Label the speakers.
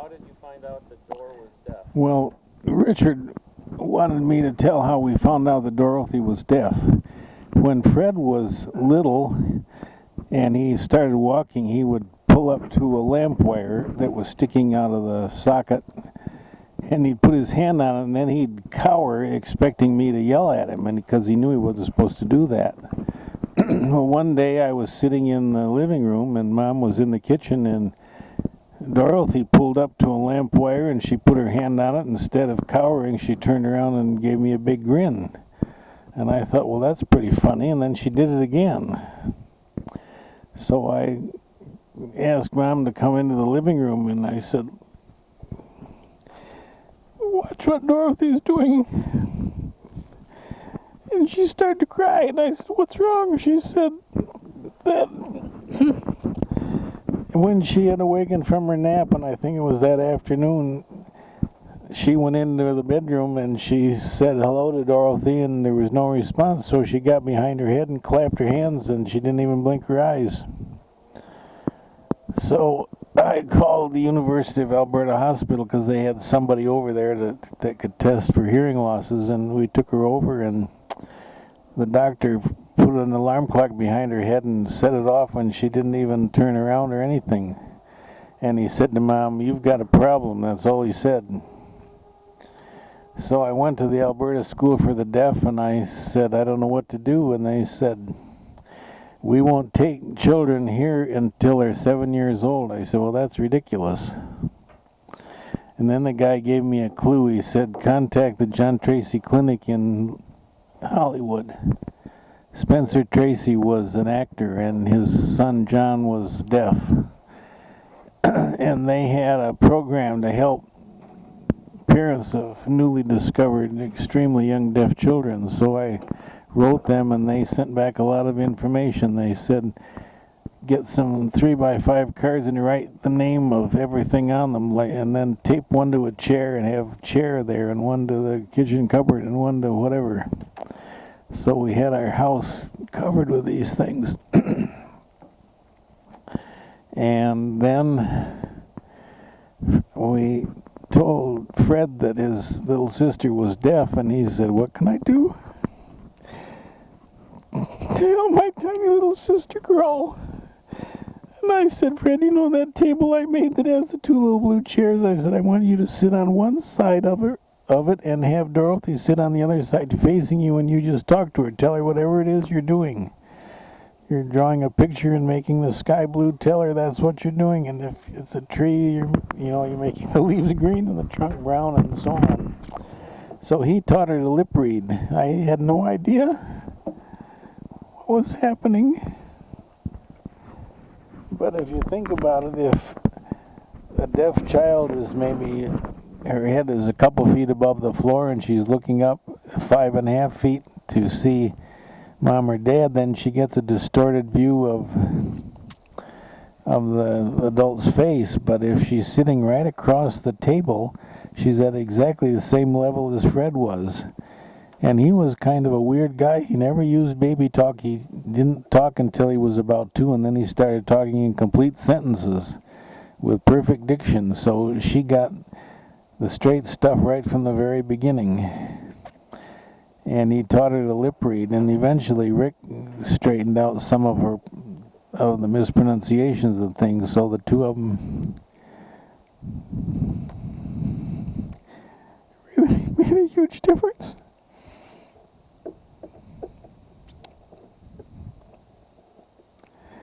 Speaker 1: how did you find out the door was deaf?
Speaker 2: Well, Richard wanted me to tell how we found out that Dorothy was deaf. When Fred was little and he started walking, he would pull up to a lamp wire that was sticking out of the socket, and he'd put his hand on it, and then he'd cower, expecting me to yell at him, and because he knew he wasn't supposed to do that. Well, one day I was sitting in the living room, and Mom was in the kitchen, and Dorothy pulled up to a lamp wire, and she put her hand on it. Instead of cowering, she turned around and gave me a big grin. And I thought, well, that's pretty funny, and then she did it again. So I asked Mom to come into the living room, and I said, "Watch what Dorothy's doing." And she started to cry, and I said, "What's wrong?" She said that when she had awakened from her nap, and I think it was that afternoon, she went into the bedroom and she said hello to Dorothy, and there was no response, so she got behind her head and clapped her hands, and she didn't even blink her eyes. So I called the University of Alberta Hospital because they had somebody over there that could test for hearing losses, and we took her over, and the doctor put an alarm clock behind her head and set it off when she didn't even turn around or anything. And he said to Mom, "You've got a problem." That's all he said. So I went to the Alberta School for the Deaf, and I said, "I don't know what to do." And they said, "We won't take children here until they're 7 years old." I said, "Well, that's ridiculous." And then the guy gave me a clue. He said, "Contact the John Tracy Clinic in Hollywood." Spencer Tracy was an actor, and his son John was deaf. And they had a program to help parents of newly discovered extremely young deaf children. So I wrote them, and they sent back a lot of information. They said, get some 3x5 cards and write the name of everything on them, and then tape one to a chair and have chair there, and one to the kitchen cupboard, and one to whatever. So we had our house covered with these things. And then we told Fred that his little sister was deaf, and he said, "What can I do?" "Tell my tiny little sister grow." And I said, "Fred, you know that table I made that has the two little blue chairs?" I said, "I want you to sit on one side of it and have Dorothy sit on the other side facing you, and you just talk to her. Tell her whatever it is you're doing. You're drawing a picture and making the sky blue. Tell her that's what you're doing. And if it's a tree, you're making the leaves green and the trunk brown, and so on." So he taught her to lip read. I had no idea what was happening. But if you think about it, if a deaf child is maybe, her head is a couple feet above the floor and she's looking up 5.5 feet to see Mom or Dad, then she gets a distorted view of the adult's face. But if she's sitting right across the table, she's at exactly the same level as Fred was. And he was kind of a weird guy. He never used baby talk. He didn't talk until he was about 2, and then he started talking in complete sentences with perfect diction. So she got the straight stuff right from the very beginning. And he taught her to lip read, and eventually Rick straightened out some of the mispronunciations of things, so the two of them really made a huge difference.